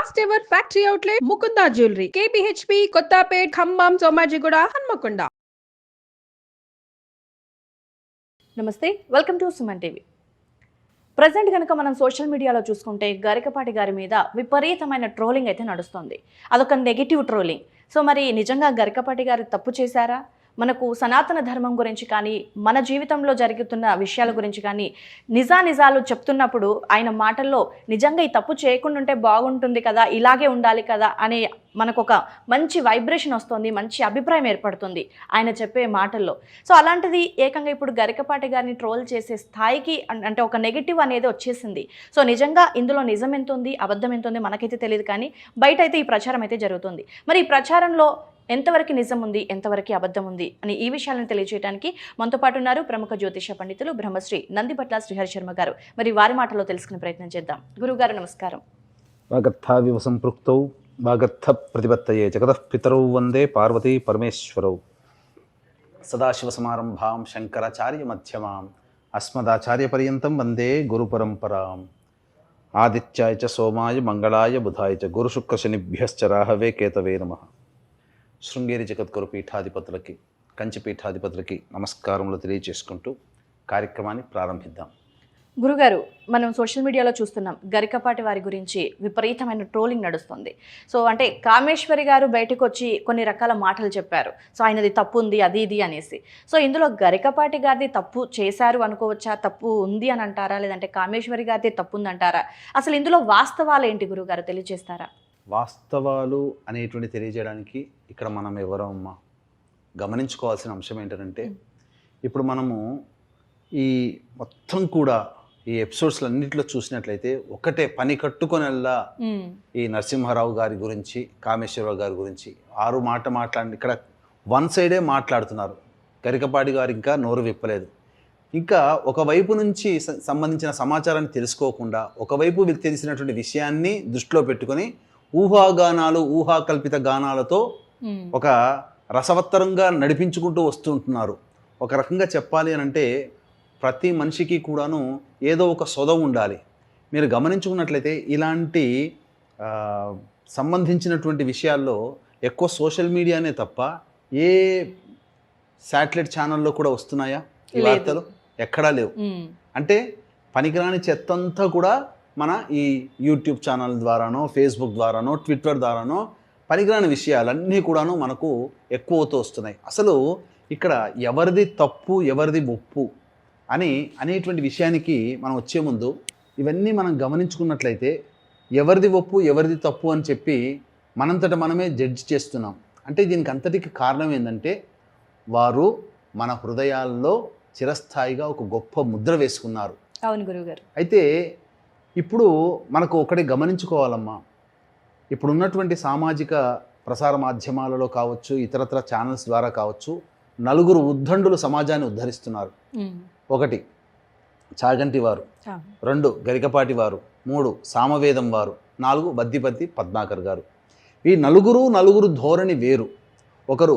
First ever factory outlet Mukunda jewellery KPHB Kothapet Khammam Somajiguda Hanamkonda. నమస్తే, welcome to Suman TV. Present కనుక మనం సోషల్ మీడియాలో చూసుకుంటే గరికపాటి గారి మీద విపరీతమైన ట్రోలింగ్ అయితే నడుస్తుంది. అదొక నెగిటివ్ ట్రోలింగ్. సో మరి నిజంగా గరికపాటి గారు తప్పు చేశారా? మనకు సనాతన ధర్మం గురించి కానీ మన జీవితంలో జరుగుతున్న విషయాల గురించి కానీ నిజాలు చెప్తున్నప్పుడు ఆయన మాటల్లో నిజంగా ఈ తప్పు చేయకుండా ఉంటే బాగుంటుంది కదా, ఇలాగే ఉండాలి కదా అనే మనకు ఒక మంచి వైబ్రేషన్ వస్తుంది, మంచి అభిప్రాయం ఏర్పడుతుంది ఆయన చెప్పే మాటల్లో. సో అలాంటిది ఏకంగా ఇప్పుడు గరికపాటి గారిని ట్రోల్ చేసే స్థాయికి అంటే ఒక నెగిటివ్ అనేది వచ్చేసింది. సో నిజంగా ఇందులో నిజం ఎంత ఉంది, అబద్ధం ఎంత ఉంది మనకైతే తెలియదు, కానీ బయట అయితే ఈ ప్రచారం అయితే జరుగుతుంది. మరి ఈ ప్రచారంలో ఎంతవరకు నిజం ఉంది, ఎంతవరకు అబద్ధం ఉంది అని ఈ విషయాలను తెలియజేయడానికి మనతో పాటు ఉన్నారు ప్రముఖ జ్యోతిష పండితులు బ్రహ్మశ్రీ నందిపట్ల శ్రీహరి శర్మ గారు. మరి వారి మాటలో తెలుసుకునే ప్రయత్నం చేద్దాం. గురుగారు నమస్కారం. వాగర్థావివ సంపృక్తౌ వాగర్థ ప్రతిపత్తయే జగతః పితరౌ వందే పార్వతీ పరమేశ్వరౌ. సదాశివసమారంభాం శంకరాచార్య మధ్యమాం అస్మదాచార్య పర్యంతం వందే గురు పరంపరాం. ఆదిత్యాయ చ సోమాయ మంగళాయ బుధాయ చ గురుశుక్రశనిభ్యశ్చ రాహవే కేతవే నమః. శృంగేరి జగద్గురు పీఠాధిపతులకి, కంచి పీఠాధిపతులకి నమస్కారములు తెలియజేసుకుంటూ కార్యక్రమాన్ని ప్రారంభిద్దాం. గురుగారు, మనం సోషల్ మీడియాలో చూస్తున్నాం గరికపాటి వారి గురించి విపరీతమైన ట్రోలింగ్ నడుస్తుంది. సో అంటే కామేశ్వరి గారు బయటకు వచ్చి కొన్ని రకాల మాటలు చెప్పారు. సో ఆయనది తప్పు ఉంది, అది ఇది అనేసి. సో ఇందులో గరికపాటి గారిది తప్పు చేశారు అనుకోవచ్చా, తప్పు ఉంది అని అంటారా, లేదంటే కామేశ్వరి గారిది తప్పు ఉంది అంటారా? అసలు ఇందులో వాస్తవాలు ఏంటి గురుగారు, తెలియజేస్తారా? వాస్తవాలు అనేటువంటి తెలియజేయడానికి ఇక్కడ మనం ఎవరమ్మా గమనించుకోవాల్సిన అంశం ఏంటంటే, ఇప్పుడు మనము ఈ మొత్తం కూడా ఈ ఎపిసోడ్స్లో అన్నింటిలో చూసినట్లయితే ఒకటే పని కట్టుకొనల్లా ఈ నరసింహారావు గారి గురించి, కామేశ్వరరావు గారి గురించి మాట్లాడి ఇక్కడ వన్ సైడే మాట్లాడుతున్నారు. గరికపాటి గారు ఇంకా నోరు విప్పలేదు. ఇంకా ఒకవైపు నుంచి సంబంధించిన సమాచారాన్ని తెలుసుకోకుండా ఒకవైపు తెలిసినటువంటి విషయాన్ని దృష్టిలో పెట్టుకొని ఊహాగానాలు, ఊహాకల్పిత గానాలతో ఒక రసవత్తరంగా నడిపించుకుంటూ వస్తుంటున్నారు. ఒక రకంగా చెప్పాలి అని అంటే ప్రతి మనిషికి కూడాను ఏదో ఒక సొద ఉండాలి. మీరు గమనించుకున్నట్లయితే ఇలాంటి సంబంధించినటువంటి విషయాల్లో ఎక్కువ సోషల్ మీడియానే తప్ప ఏ శాటిలైట్ ఛానల్లో కూడా వస్తున్నాయా ఈ వార్తలు? ఎక్కడా లేవు. అంటే పనికిరాని చెత్తంతా కూడా మన ఈ యూట్యూబ్ ఛానల్ ద్వారానో, ఫేస్బుక్ ద్వారానో, ట్విట్టర్ ద్వారానో పనికిరాని విషయాలన్నీ కూడాను మనకు ఎక్కువ అవుతూ వస్తున్నాయి. అసలు ఇక్కడ ఎవరిది తప్పు, ఎవరిది ఒప్పు అనేటువంటి విషయానికి మనం వచ్చే ముందు ఇవన్నీ మనం గమనించుకున్నట్లయితే ఎవరిది ఒప్పు, ఎవరిది తప్పు అని చెప్పి మనంతట మనమే జడ్జి చేస్తున్నాం. అంటే దీనికి అంతటికి కారణం ఏంటంటే వారు మన హృదయాల్లో చిరస్థాయిగా ఒక గొప్ప ముద్ర వేసుకున్నారు. అవును గురుగారు. అయితే ఇప్పుడు మనకు ఒకటి గమనించుకోవాలమ్మా, ఇప్పుడున్నటువంటి సామాజిక ప్రసార మాధ్యమాలలో కావచ్చు, ఇతరత్ర ఛానల్స్ ద్వారా కావచ్చు, నలుగురు ఉద్దండులు సమాజాన్ని ఉద్ధరిస్తున్నారు. 1 చాగంటి వారు, 2 గరికపాటి వారు, 3 సామవేదం వారు, 4 బద్దిపత్తి పద్మాకర్ గారు. ఈ నలుగురు ధోరణి వేరు. ఒకరు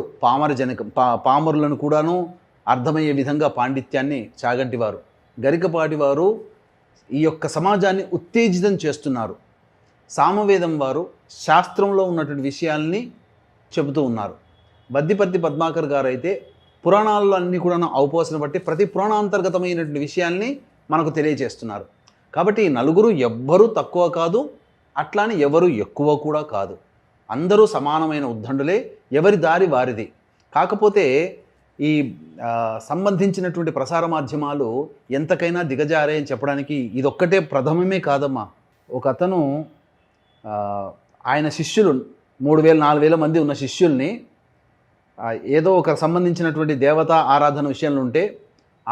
పామరులను కూడాను అర్థమయ్యే విధంగా పాండిత్యాన్ని చాగంటి వారు, గరికపాటి వారు ఈ యొక్క సమాజాన్ని ఉత్తేజితం చేస్తున్నారు. సామవేదం వారు శాస్త్రంలో ఉన్నటువంటి విషయాల్ని చెబుతూ ఉన్నారు. బద్దిపత్తి పద్మాకర్ గారు అయితే పురాణాల్లో అన్నీ కూడా అవపోసన బట్టి ప్రతి పురాణాంతర్గతమైనటువంటి విషయాల్ని మనకు తెలియజేస్తున్నారు. కాబట్టి ఈ నలుగురు ఎవ్వరూ తక్కువ కాదు, అట్లానే ఎవరు ఎక్కువ కూడా కాదు. అందరూ సమానమైన ఉద్దండులే, ఎవరి దారి వారిది. కాకపోతే ఈ సంబంధించినటువంటి ప్రసార మాధ్యమాలు ఎంతకైనా దిగజారే అని చెప్పడానికి ఇదొక్కటే ప్రథమమే కాదమ్మా. ఒక అతను ఆయన శిష్యులు 3000-4000 మంది ఉన్న శిష్యుల్ని ఏదో ఒక సంబంధించినటువంటి దేవతా ఆరాధన విషయంలో ఉంటే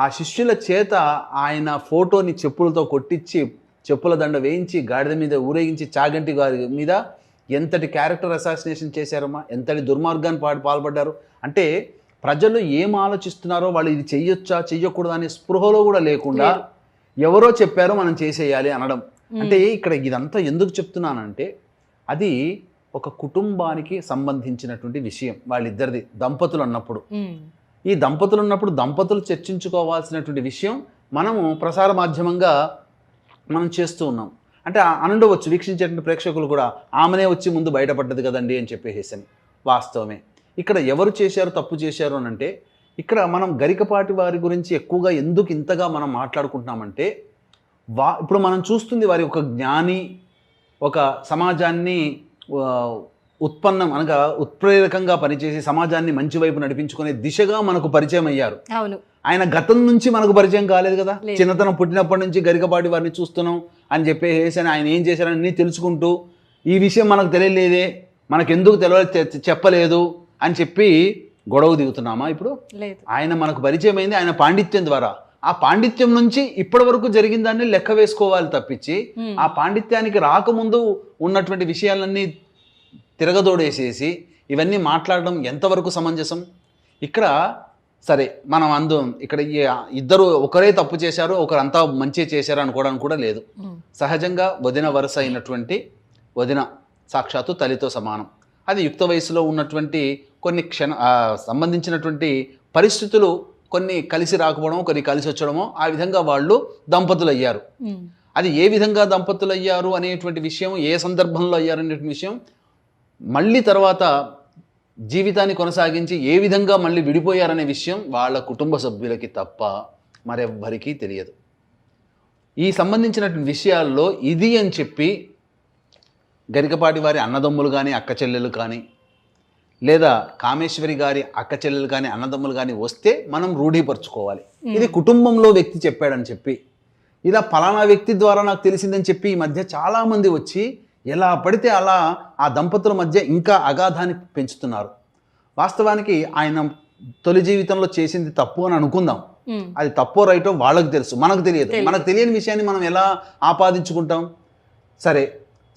ఆ శిష్యుల చేత ఆయన ఫోటోని చెప్పులతో కొట్టించి, చెప్పుల దండ వేయించి, గాడిద మీద ఊరేగించి చాగంటి గారి మీద ఎంతటి క్యారెక్టర్ అసాసినేషన్ చేశారమ్మా, ఎంతటి దుర్మార్గాన్ని పాల్పడ్డారు. అంటే ప్రజలు ఏం ఆలోచిస్తున్నారో, వాళ్ళు ఇది చెయ్యొచ్చా చెయ్యకూడదు అనే స్పృహలో కూడా లేకుండా ఎవరో చెప్పారో మనం చేసేయాలి అనడం. అంటే ఇక్కడ ఇదంతా ఎందుకు చెప్తున్నానంటే అది ఒక కుటుంబానికి సంబంధించినటువంటి విషయం. వాళ్ళిద్దరిది దంపతులు అన్నప్పుడు, ఈ దంపతులు ఉన్నప్పుడు దంపతులు చర్చించుకోవాల్సినటువంటి విషయం మనము ప్రసార మాధ్యమంగా మనం చేస్తూ ఉన్నాం. అంటే అనుండవచ్చు వీక్షించే ప్రేక్షకులు కూడా ఆమెనే వచ్చి ముందు బయటపడ్డది కదండి అని చెప్పేసి అని. వాస్తవమే. ఇక్కడ ఎవరు చేశారు తప్పు చేశారు అని అంటే, ఇక్కడ మనం గరికపాటి వారి గురించి ఎక్కువగా ఎందుకు ఇంతగా మనం మాట్లాడుకుంటున్నామంటే, ఇప్పుడు మనం చూస్తుంది వారి ఒక జ్ఞాని, ఒక సమాజాన్ని ఉత్పన్నం అనగా ఉత్ప్రేరకంగా పనిచేసి సమాజాన్ని మంచి వైపు నడిపించుకునే దిశగా మనకు పరిచయం అయ్యారు. అవును. ఆయన గతం నుంచి మనకు పరిచయం కాలేదు కదా. చిన్నతనం పుట్టినప్పటి నుంచి గరికపాటి వారిని చూస్తున్నాం అని చెప్పేసి ఆయన ఏం చేశారని తెలుసుకుంటూ ఈ విషయం మనకు తెలియలేదే, మనకెందుకు చెప్పలేదు అని చెప్పి గొడవ దిగుతున్నామా? ఇప్పుడు ఆయన మనకు పరిచయం అయింది ఆయన పాండిత్యం ద్వారా. ఆ పాండిత్యం నుంచి ఇప్పటి వరకు జరిగిన దాన్ని లెక్క వేసుకోవాలి తప్పించి, ఆ పాండిత్యానికి రాకముందు ఉన్నటువంటి విషయాలన్నీ తిరగదోడేసేసి ఇవన్నీ మాట్లాడడం ఎంతవరకు సమంజసం? ఇక్కడ సరే మనం ఇక్కడ ఇద్దరు ఒకరే తప్పు చేశారు, ఒకరంతా మంచి చేశారు అనుకోవడానికి కూడా లేదు. సహజంగా వదిన వరుస అయినటువంటి వదిన సాక్షాత్తు తల్లితో సమానం. అది యుక్త వయసులో ఉన్నటువంటి కొన్ని సంబంధించినటువంటి పరిస్థితులు, కొన్ని కలిసి రాకపోవడమో కొన్ని కలిసి వచ్చడమో, ఆ విధంగా వాళ్ళు దంపతులు అయ్యారు. అది ఏ విధంగా దంపతులు అయ్యారు అనేటువంటి విషయం, ఏ సందర్భంలో అయ్యారు అనేటువంటి విషయం, మళ్ళీ తర్వాత జీవితాన్ని కొనసాగించి ఏ విధంగా మళ్ళీ విడిపోయారనే విషయం వాళ్ళ కుటుంబ సభ్యులకి తప్ప మరెవ్వరికీ తెలియదు. ఈ సంబంధించినటువంటి విషయాల్లో ఇది అని చెప్పి గరికపాటి వారి అన్నదమ్ములు కానీ అక్క చెల్లెలు కానీ, లేదా కామేశ్వరి గారి అక్క చెల్లెలు కానీ అన్నదమ్ములు కానీ వస్తే మనం రూఢీపరుచుకోవాలి. ఇది కుటుంబంలో వ్యక్తి చెప్పాడని చెప్పి, ఇలా ఫలానా వ్యక్తి ద్వారా నాకు తెలిసిందని చెప్పి ఈ మధ్య చాలామంది వచ్చి ఎలా పడితే అలా ఆ దంపతుల మధ్య ఇంకా అగాధాన్ని పెంచుతున్నారు. వాస్తవానికి ఆయన తొలి జీవితంలో చేసింది తప్పు అని అనుకుందాం. అది తప్పో రైటో వాళ్ళకి తెలుసు, మనకు తెలియదు. మనకు తెలియని విషయాన్ని మనం ఎలా ఆపాదించుకుంటాం? సరే,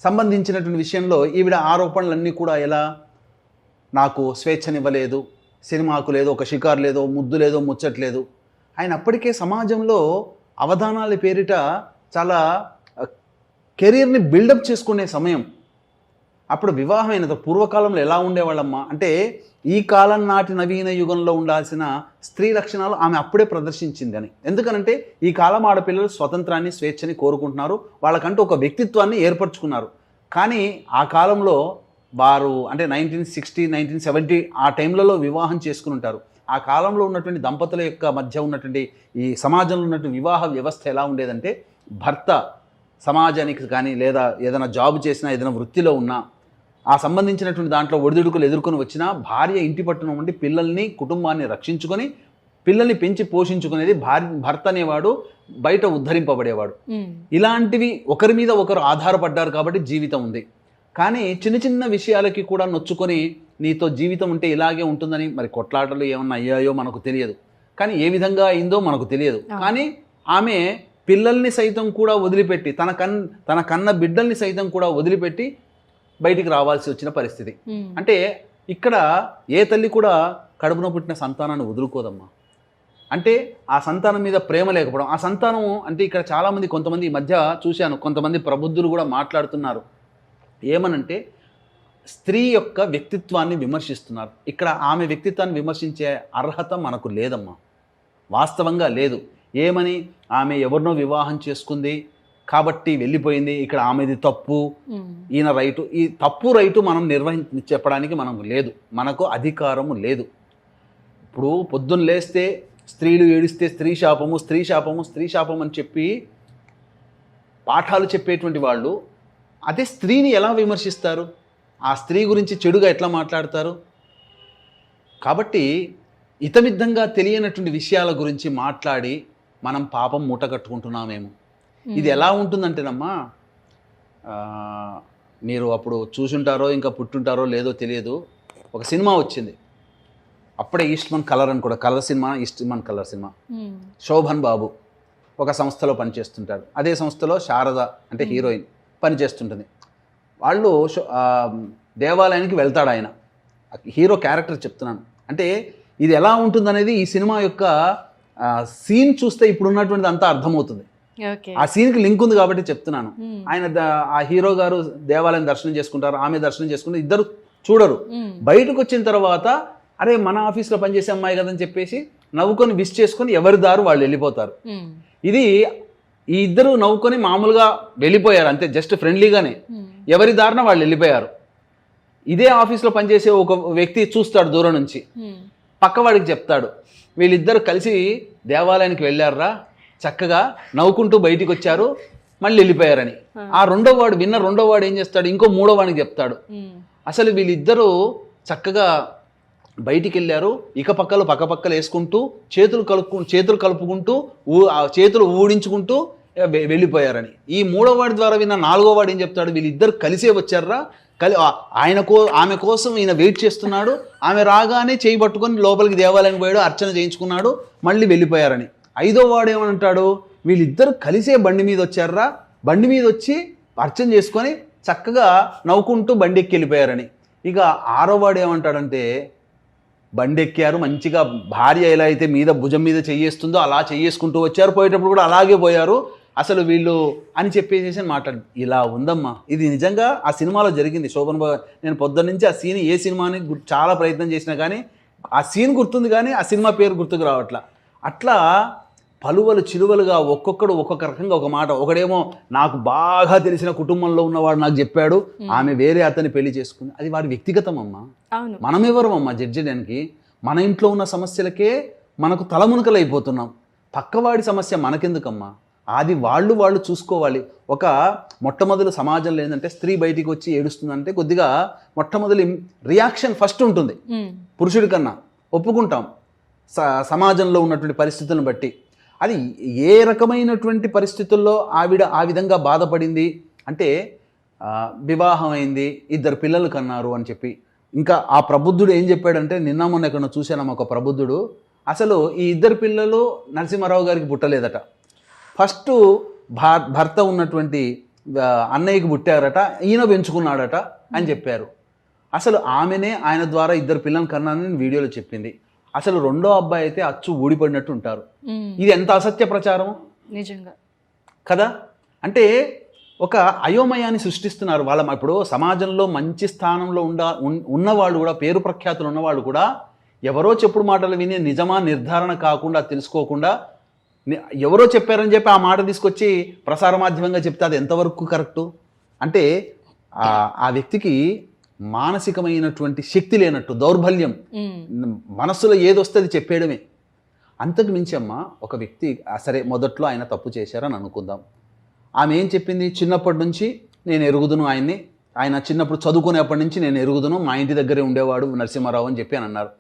సంబంధించినటువంటి విషయంలో ఈవిడ ఆరోపణలన్నీ కూడా ఎలా, నాకు స్వేచ్ఛనివ్వలేదు, సినిమాకు లేదు, ఒక షికారు లేదో, ముద్దు లేదో, ముచ్చట్లేదు. ఆయన అప్పటికే సమాజంలో అవధానాల పేరిట చాలా కెరీర్ని బిల్డప్ చేసుకునే సమయం. అప్పుడు వివాహం అయినంత పూర్వకాలంలో ఎలా ఉండేవాళ్ళమ్మా అంటే, ఈ కాలం నాటి నవీన యుగంలో ఉండాల్సిన స్త్రీ లక్షణాలు ఆమె అప్పుడే ప్రదర్శించింది అని. ఎందుకనంటే ఈ కాలం ఆడపిల్లలు స్వతంత్రాన్ని, స్వేచ్ఛని కోరుకుంటున్నారు, వాళ్ళకంటూ ఒక వ్యక్తిత్వాన్ని ఏర్పరచుకున్నారు. కానీ ఆ కాలంలో వారు అంటే 1960, 1970 ఆ టైంలలో వివాహం చేసుకుని ఉంటారు. ఆ కాలంలో ఉన్నటువంటి దంపతుల యొక్క మధ్య ఉన్నటువంటి ఈ సమాజంలో ఉన్నటువంటి వివాహ వ్యవస్థ ఎలా ఉండేదంటే, భర్త సమాజానికి కానీ లేదా ఏదైనా జాబ్ చేసినా, ఏదైనా వృత్తిలో ఉన్నా, ఆ సంబంధించినటువంటి దాంట్లో ఒడిదుడుకులు ఎదుర్కొని వచ్చినా భార్య ఇంటి పట్టున ఉండి పిల్లల్ని, కుటుంబాన్ని రక్షించుకొని పిల్లల్ని పెంచి పోషించుకునేది భర్త అనేవాడు బయట ఉద్ధరింపబడేవాడు. ఇలాంటివి ఒకరి మీద ఒకరు ఆధారపడ్డారు కాబట్టి జీవితం ఉంది. కానీ చిన్న చిన్న విషయాలకి కూడా నొచ్చుకొని నీతో జీవితం ఉంటే ఇలాగే ఉంటుందని, మరి కొట్లాటలు ఏమన్నా అయ్యాయో మనకు తెలియదు, కానీ ఏ విధంగా అయిందో మనకు తెలియదు. కానీ ఆమె పిల్లల్ని సైతం కూడా వదిలిపెట్టి, తన కన్న బిడ్డల్ని సైతం కూడా వదిలిపెట్టి బయటికి రావాల్సి వచ్చిన పరిస్థితి. అంటే ఇక్కడ ఏ తల్లి కూడా కడుపున పుట్టిన సంతానాన్ని వదులుకోదమ్మా. అంటే ఆ సంతానం మీద ప్రేమ లేకపోవడం, ఆ సంతానం అంటే ఇక్కడ చాలామంది, కొంతమంది ఈ మధ్య చూశాను, కొంతమంది ప్రబుద్ధులు కూడా మాట్లాడుతున్నారు. ఏమనంటే స్త్రీ యొక్క వ్యక్తిత్వాన్ని విమర్శిస్తున్నారు. ఇక్కడ ఆమె వ్యక్తిత్వాన్ని విమర్శించే అర్హత మనకు లేదమ్మా, వాస్తవంగా లేదు. ఏమని, ఆమె ఎవరినో వివాహం చేసుకుంది కాబట్టి వెళ్ళిపోయింది, ఇక్కడ ఆమెది తప్పు, ఈయన రైటు. ఈ తప్పు రైటు మనం చెప్పడానికి మనకు లేదు, మనకు అధికారము లేదు. ఇప్పుడు పొద్దున్న లేస్తే స్త్రీలు ఏడిస్తే స్త్రీ శాపము, స్త్రీ శాపము, స్త్రీ శాపం అని చెప్పి పాఠాలు చెప్పేటువంటి వాళ్ళు అదే స్త్రీని ఎలా విమర్శిస్తారు? ఆ స్త్రీ గురించి చెడుగా ఎట్లా మాట్లాడతారు? కాబట్టి ఇతమిద్దంగా తెలియనటువంటి విషయాల గురించి మాట్లాడి మనం పాపం మూట కట్టుకుంటున్నామేమో. ఇది ఎలా ఉంటుందంటేనమ్మా, మీరు అప్పుడు చూసుంటారో ఇంకా పుట్టుంటారో లేదో తెలియదు, ఒక సినిమా వచ్చింది అప్పుడే, ఈస్ట్మన్ కలర్ అని కూడా, colour cinema, Eastman colour cinema. Sobhan Babu ఒక సంస్థలో పనిచేస్తుంటాడు. అదే సంస్థలో శారద అంటే హీరోయిన్ పనిచేస్తుంటుంది. వాళ్ళు దేవాలయానికి వెళ్తాడు ఆయన, హీరో క్యారెక్టర్ చెప్తున్నాను. అంటే ఇది ఎలా ఉంటుందనేది ఈ సినిమా యొక్క సీన్ చూస్తే ఇప్పుడు ఉన్నటువంటిది అంతా అర్థమవుతుంది. ఆ సీన్కి లింక్ ఉంది కాబట్టి చెప్తున్నాను. ఆయన ఆ హీరో గారు దేవాలయం దర్శనం చేసుకుంటారు, ఆమె దర్శనం చేసుకుంటారు, ఇద్దరు చూడరు. బయటకు వచ్చిన తర్వాత అరే మన ఆఫీస్లో పనిచేసే అమ్మాయి కదని చెప్పేసి నవ్వుకొని విష్ చేసుకొని ఎవరి దారు వాళ్ళు వెళ్ళిపోతారు. ఇది ఈ ఇద్దరు నవ్వుకొని మామూలుగా వెళ్ళిపోయారు అంతే, జస్ట్ ఫ్రెండ్లీగానే ఎవరి దారిన వాళ్ళు వెళ్ళిపోయారు. ఇదే ఆఫీస్లో పనిచేసే ఒక వ్యక్తి చూస్తాడు దూరం నుంచి, పక్కవాడికి చెప్తాడు వీళ్ళిద్దరు కలిసి దేవాలయానికి వెళ్ళారా, చక్కగా నవ్వుకుంటూ బయటికి వచ్చారు, మళ్ళీ వెళ్ళిపోయారని. ఆ రెండో వాడు ఏం చేస్తాడు, ఇంకో మూడో వాడికి చెప్తాడు అసలు వీళ్ళిద్దరూ చక్కగా బయటికి వెళ్ళారు, ఇక పక్కలు వేసుకుంటూ చేతులు కలుపుకుంటూ చేతులు ఊడించుకుంటూ వెళ్ళిపోయారని. ఈ మూడో వాడి ద్వారా విన్న నాలుగో వాడు ఏం చెప్తాడు, వీళ్ళిద్దరు కలిసే వచ్చారా, ఆమె కోసం ఈయన వెయిట్ చేస్తున్నాడు, ఆమె రాగానే చేయి పట్టుకొని లోపలికి దేవాలయానికి పోయాడు, అర్చన చేయించుకున్నాడు, మళ్ళీ వెళ్ళిపోయారని. ఐదో వాడు ఏమంటాడు, వీళ్ళిద్దరు కలిసే బండి మీద వచ్చారా, బండి మీద వచ్చి అర్చన చేసుకొని చక్కగా నవ్వుకుంటూ బండి ఎక్కి వెళ్ళిపోయారని. ఇక ఆరో వాడు ఏమంటాడంటే, బండి ఎక్కారు మంచిగా, భార్య ఎలా అయితే మీద భుజం మీద చెయ్యేస్తుందో అలా చెయ్యేసుకుంటూ వచ్చారు, పోయేటప్పుడు కూడా అలాగే పోయారు, అసలు వీళ్ళు అని చెప్పేసి మాట్లాడు. ఇలా ఉందమ్మా, ఇది నిజంగా ఆ సినిమాలో జరిగింది. శోభన్ బాబు, నేను పొద్దున్న నుంచి ఆ సీన్ ఏ సినిమాని చాలా ప్రయత్నం చేసినా కానీ ఆ సీన్ గుర్తుంది కానీ ఆ సినిమా పేరు గుర్తుకు రావట్లా. అట్లా పలువలు చిలువలుగా ఒక్కొక్కడు ఒక్కొక్క రకంగా ఒక మాట. ఒకడేమో నాకు బాగా తెలిసిన కుటుంబంలో ఉన్నవాడు నాకు చెప్పాడు, ఆమె వేరే అతన్ని పెళ్లి చేసుకుంది, అది వాడి వ్యక్తిగతం అమ్మా. మనమెవరం అమ్మా జడ్జి చేయడానికి? మన ఇంట్లో ఉన్న సమస్యలకే మనకు తలమునకలైపోతున్నాం, పక్కవాడి సమస్య మనకెందుకమ్మా? అది వాళ్ళు చూసుకోవాలి. ఒక మొట్టమొదటి సమాజంలో ఏంటంటే స్త్రీ బయటికి వచ్చి ఏడుస్తుందంటే కొద్దిగా మొట్టమొదటి రియాక్షన్ ఫస్ట్ ఉంటుంది పురుషుడి కన్నా, ఒప్పుకుంటాం సమాజంలో ఉన్నటువంటి పరిస్థితులను బట్టి. అది ఏ రకమైనటువంటి పరిస్థితుల్లో ఆవిడ ఆ విధంగా బాధపడింది అంటే, వివాహం అయింది, 2 పిల్లలు కన్నారు అని చెప్పి. ఇంకా ఆ ప్రబుద్ధుడు ఏం చెప్పాడంటే, నిన్న మొన్న ఎక్కడ చూశాను ఒక ప్రబుద్ధుడు, అసలు ఈ 2 పిల్లలు నరసింహారావు గారికి పుట్టలేదట, ఫస్ట్ భర్త ఉన్నటువంటి అన్నయ్యకి పుట్టారట, ఈయన పెంచుకున్నాడట అని చెప్పారు. అసలు ఆమెనే ఆయన ద్వారా 2 పిల్లలు కన్నానని వీడియోలో చెప్పింది. అసలు రెండో అబ్బాయి అయితే అచ్చు ఊడిపడినట్టు ఉంటారు. ఇది ఎంత అసత్య ప్రచారం నిజంగా కదా. అంటే ఒక అయోమయాన్ని సృష్టిస్తున్నారు వాళ్ళ. ఇప్పుడు సమాజంలో మంచి స్థానంలో ఉన్నవాళ్ళు కూడా, పేరు ప్రఖ్యాతులు ఉన్నవాళ్ళు కూడా ఎవరో చెప్పుడు మాటలు విని నిజమా నిర్ధారణ కాకుండా తెలుసుకోకుండా, ఎవరో చెప్పారని చెప్పి ఆ మాట తీసుకొచ్చి ప్రసార మాధ్యమంగా చెప్తే అది ఎంతవరకు కరెక్టు? అంటే ఆ వ్యక్తికి మానసికమైనటువంటి శక్తి లేనట్టు, దౌర్బల్యం, మనస్సులో ఏదొస్తే అది చెప్పేయడమే. అంతకు మించి అమ్మ ఒక వ్యక్తి సరే మొదట్లో ఆయన తప్పు చేశారని అనుకుందాం, ఆమె ఏం చెప్పింది, చిన్నప్పటి నుంచి నేను ఎరుగుదును ఆయన్ని, ఆయన చిన్నప్పుడు చదువుకునేప్పటి నుంచి నేను ఎరుగుదును, మా ఇంటి దగ్గరే ఉండేవాడు నరసింహారావు అని చెప్పి అని అన్నారు.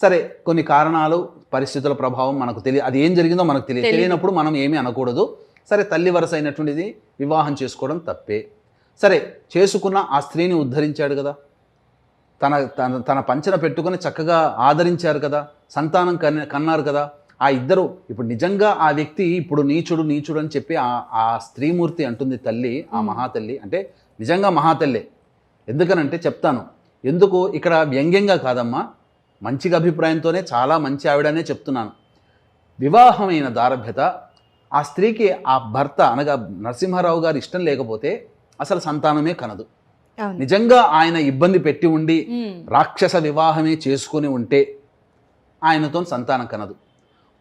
సరే కొన్ని కారణాలు పరిస్థితుల ప్రభావం మనకు తెలియదు, అది ఏం జరిగిందో మనకు తెలియనప్పుడు మనం ఏమీ అనకూడదు. సరే తల్లి వరస అయినటువంటిది వివాహం చేసుకోవడం తప్పే. సరే చేసుకున్న ఆ స్త్రీని ఉద్ధరించాడు కదా, తన పంచన పెట్టుకొని చక్కగా ఆదరించారు కదా, సంతానం కన్నారు కదా ఆ ఇద్దరు. ఇప్పుడు నిజంగా ఆ వ్యక్తి ఇప్పుడు నీచుడు అని చెప్పి ఆ స్త్రీమూర్తి అంటుంది తల్లి, ఆ మహాతల్లి అంటే నిజంగా మహాతల్లే. ఎందుకనంటే చెప్తాను ఎందుకు, ఇక్కడ వ్యంగ్యంగా కాదమ్మా, మంచిగా అభిప్రాయంతోనే, చాలా మంచి ఆవిడనే చెప్తున్నాను. వివాహమైన దారభ్యత ఆ స్త్రీకి ఆ భర్త అనగా నరసింహారావు గారు ఇష్టం లేకపోతే అసలు సంతానమే కనదు. నిజంగా ఆయన ఇబ్బంది పెట్టి ఉండి రాక్షస వివాహమే చేసుకుని ఉంటే ఆయనతో సంతానం కనదు.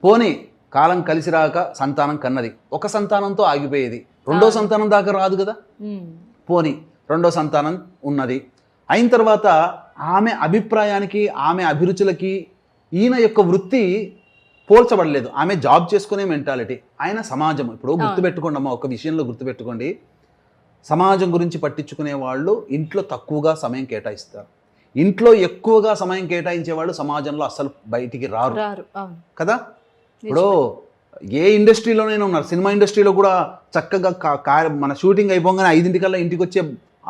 పోనీ కాలం కలిసి రాక సంతానం కన్నది, ఒక సంతానంతో ఆగిపోయేది, రెండో సంతానం దాకా రాదు కదా. పోనీ రెండో సంతానం ఉన్నది, అయిన తర్వాత ఆమె అభిప్రాయానికి ఆమె అభిరుచులకి ఈయన యొక్క వృత్తి పోల్చబడలేదు. ఆమె జాబ్ చేసుకునే మెంటాలిటీ, ఆయన సమాజం. ఇప్పుడు గుర్తుపెట్టుకోండి అమ్మా, ఒక విషయంలో గుర్తుపెట్టుకోండి, సమాజం గురించి పట్టించుకునే వాళ్ళు ఇంట్లో తక్కువగా సమయం కేటాయిస్తారు, ఇంట్లో ఎక్కువగా సమయం కేటాయించే వాళ్ళు సమాజంలో అసలు బయటికి రారు కదా. ఇప్పుడు ఏ ఇండస్ట్రీలోనైనా ఉన్నారు, సినిమా ఇండస్ట్రీలో కూడా చక్కగా మన షూటింగ్ అయిపోగానే 5 ఇంటికి వచ్చే